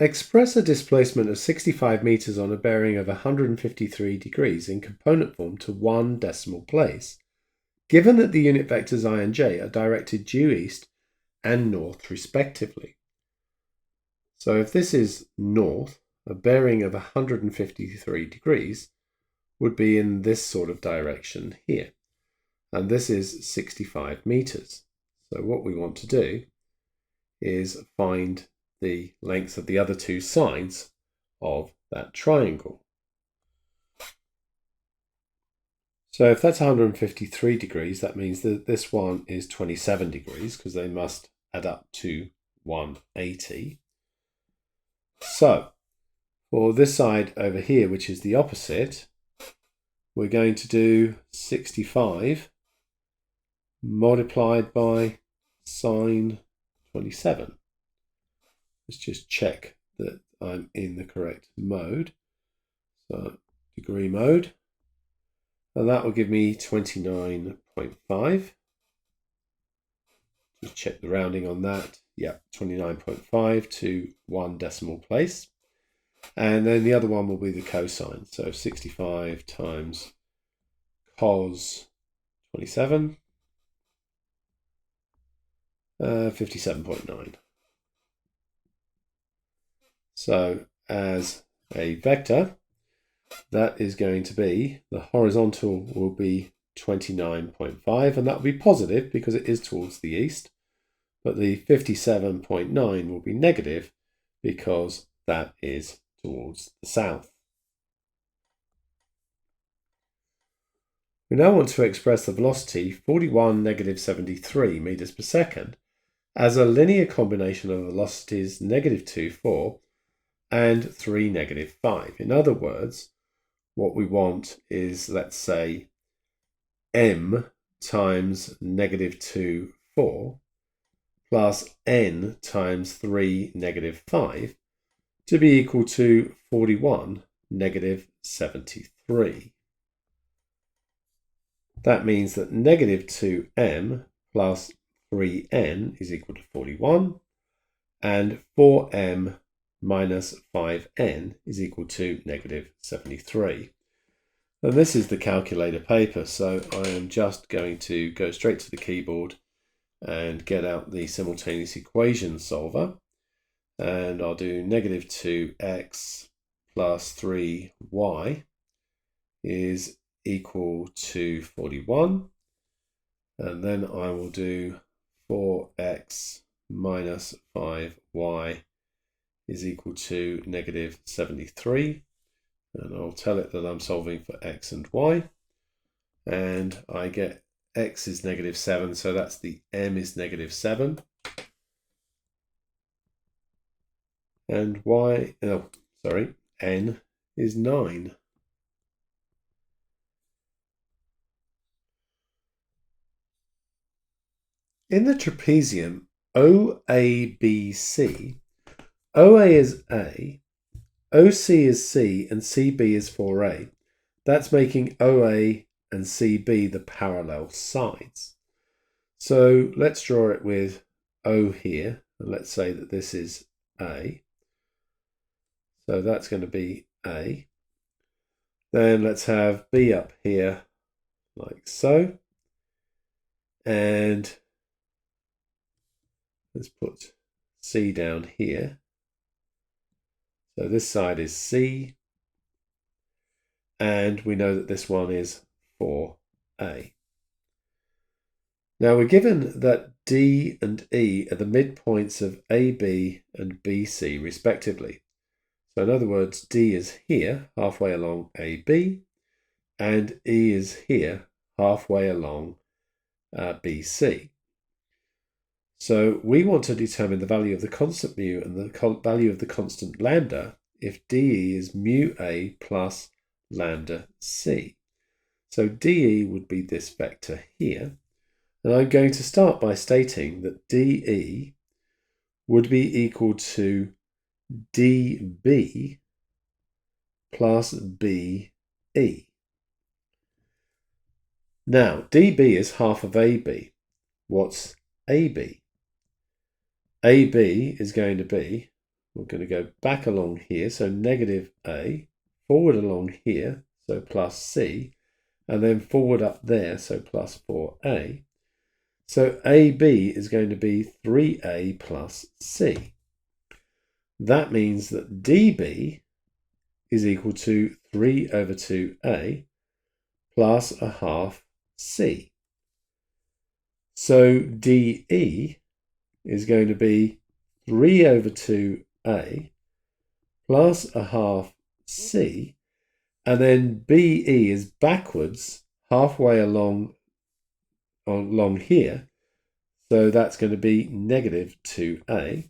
Express a displacement of 65 meters on a bearing of 153 degrees in component form to one decimal place, given that the unit vectors I and j are directed due east and north respectively. So if this is north, a bearing of 153 degrees would be in this sort of direction here. And this is 65 meters. So what we want to do is find the length of the other two sides of that triangle. So if that's 153 degrees, that means that this one is 27 degrees because they must add up to 180. So for this side over here, which is the opposite, we're going to do 65 multiplied by sine 27. Let's just check that I'm in the correct mode. So degree mode. And that will give me 29.5. Just check the rounding on that. Yeah, 29.5 to one decimal place. And then the other one will be the cosine. So 65 times cos 27, 57.9. So as a vector, that is going to be, the horizontal will be 29.5, and that will be positive because it is towards the east, but the 57.9 will be negative because that is towards the south. We now want to express the velocity 41 negative 73 meters per second as a linear combination of velocities negative 2, 4 and 3, negative 5. In other words, what we want is, let's say, m times negative 2, 4 plus n times 3, negative 5 to be equal to 41, negative 73. That means that negative 2m plus 3n is equal to 41, and 4m minus 5n is equal to negative 73. And this is the calculator paper, so I am just going to go straight to the keyboard and get out the simultaneous equation solver. And I'll do negative 2x plus 3y is equal to 41. And then I will do 4x minus 5y is equal to negative 73. And I'll tell it that I'm solving for x and y. And I get x is negative 7, so that's the m is negative 7. And n is 9. In the trapezium OABC, OA is A, OC is C, and CB is 4A. That's making OA and CB the parallel sides. So let's draw it with O here, and let's say that this is A. So that's going to be A. Then let's have B up here like so. And let's put C down here. So this side is C. And we know that this one is 4A. Now we're given that D and E are the midpoints of AB and BC respectively. So in other words, D is here, halfway along AB, and E is here, halfway along BC. So we want to determine the value of the constant mu and the value of the constant lambda if DE is mu A plus lambda C. So DE would be this vector here. And I'm going to start by stating that DE would be equal to DB plus BE. Now, DB is half of AB. What's AB? AB is going to be we're going to go back along here, so negative A, forward along here, so plus C, and then forward up there, so plus 4A. So AB is going to be 3A plus C. That means that DB is equal to 3 over 2A plus a half C. So DE is going to be 3 over 2A plus a half C, and then BE is backwards halfway along here, so that's going to be negative 2A.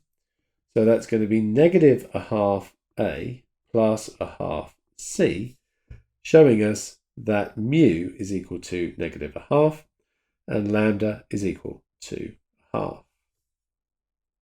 So that's going to be negative a half A plus a half C, showing us that mu is equal to negative a half and lambda is equal to half.